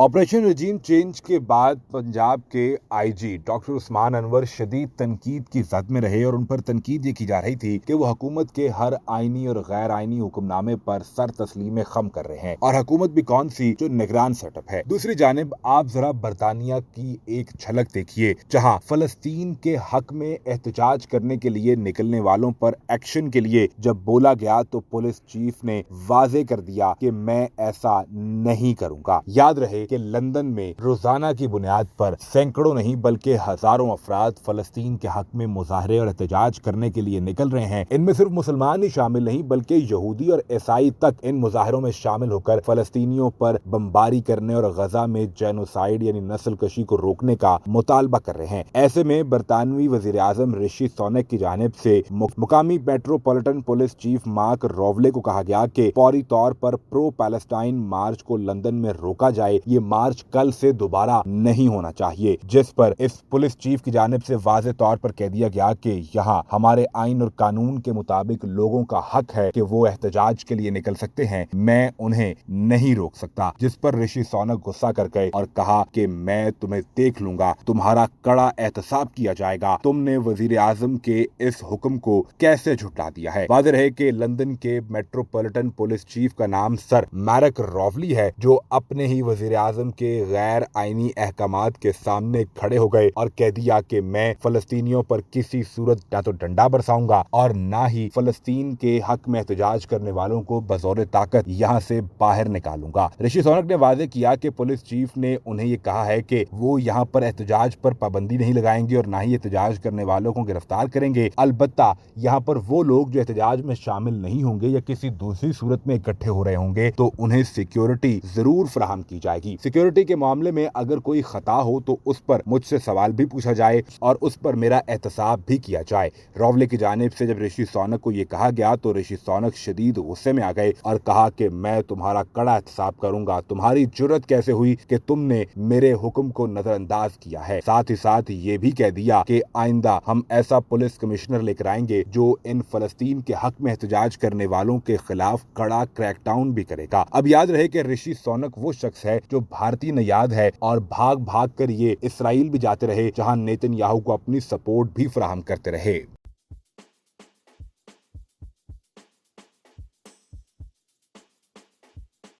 Operation रजीम change के बाद पंजाब के आईजी डॉक्टर उस्मान अनवर शदीद तनकीद की जद में रहे और उन पर तनकीद ये की जा रही थी कि वो हुकूमत के हर आईनी और गैर आईनी हुक्मनामे पर सर तस्लीम खम कर रहे हैं। और हुकूमत भी कौन सी, जो निगरान सेटअप है। दूसरी जानिब आप जरा बरतानिया की एक झलक देखिए, जहां फलस्तीन के हक में एहतजाज करने के लिए निकलने वालों पर एक्शन के लिए जब बोला गया तो पुलिस चीफ ने वाजे कर दिया कि मैं ऐसा नहीं करूंगा। याद रहे कि लंदन में रोजाना की बुनियाद पर सैकड़ों नहीं बल्कि हजारों अफराद फलस्तीन के हक में मुजाहरे और एहतजाज करने के लिए निकल रहे हैं। इनमें सिर्फ मुसलमान ही शामिल नहीं बल्कि यहूदी और ईसाई तक इन मुजाहरों में शामिल होकर फलस्तीनियों पर बमबारी करने और गजा में जेनोसाइड यानी नस्ल कशी को रोकने का मुतालबा कर रहे हैं। ऐसे में बरतानवी वजीर आजम ऋषि सुनक की जानिब से मुकामी मेट्रोपॉलिटन पुलिस चीफ मार्क रोवले को कहा गया कि फौरी तौर पर प्रो पैलेस्टाइन मार्च को लंदन में रोका जाए। ये मार्च कल से दोबारा नहीं होना चाहिए, जिस पर इस पुलिस चीफ की जानिब से वाज़े तौर पर कह दिया गया कि यहाँ हमारे आइन और कानून के मुताबिक लोगों का हक है कि वो एहतजाज के लिए निकल सकते हैं, मैं उन्हें नहीं रोक सकता। जिस पर ऋषि सुनक गुस्सा कर गए और कहा कि मैं तुम्हें देख लूंगा, तुम्हारा कड़ा एहतसाब किया जाएगा। तुमने वजीर आजम के इस हुक्म को कैसे झुठला दिया है। वाज़ेह रहे कि लंदन के मेट्रोपॉलिटन पुलिस चीफ का नाम सर मार्क रोवली है, जो अपने ही वजीर आजम के गैर आईनी अहकामात के सामने खड़े हो गए और कह दिया कि मैं फलस्तीनियों पर किसी सूरत ना तो डंडा बरसाऊंगा और ना ही फलस्तीन के हक में एहतजाज करने वालों को बजौर ताकत यहाँ से बाहर निकालूंगा। ऋषि सुनक ने वादे किया कि पुलिस चीफ ने उन्हें ये कहा है कि वो यहाँ पर एहतजाज पर पाबंदी नहीं लगाएंगे और ना ही एहतजाज करने वालों को गिरफ्तार करेंगे। अलबत्ता यहाँ पर वो लोग जो एहतजाज में शामिल नहीं होंगे या किसी दूसरी सूरत में इकट्ठे हो रहे होंगे तो उन्हें सिक्योरिटी जरूर फराहम की जाएगी। सिक्योरिटी के मामले में अगर कोई खता हो तो उस पर मुझसे सवाल भी पूछा जाए और उस पर मेरा एहतसाब भी किया जाए। रोवले की जानिब से जब ऋषि सुनक को ये कहा गया तो ऋषि सुनक शदीद गुस्से में आ गए और कहा कि मैं तुम्हारा कड़ा एहतसाब करूंगा। तुम्हारी जुर्रत कैसे हुई कि तुमने मेरे हुक्म को नजरअंदाज किया है। साथ ही साथ ये भी कह दिया कि आइंदा हम ऐसा पुलिस कमिश्नर लेकर आएंगे जो इन फलस्तीन के हक में एहतजाज करने वालों के खिलाफ कड़ा क्रैकडाउन भी करेगा। अब याद रहे कि ऋषि सुनक वो शख्स है जो भारतीय नयाद है और भाग भाग कर ये इसराइल भी जाते रहे, जहां नेतन्याहू को अपनी सपोर्ट भी फराहम करते रहे।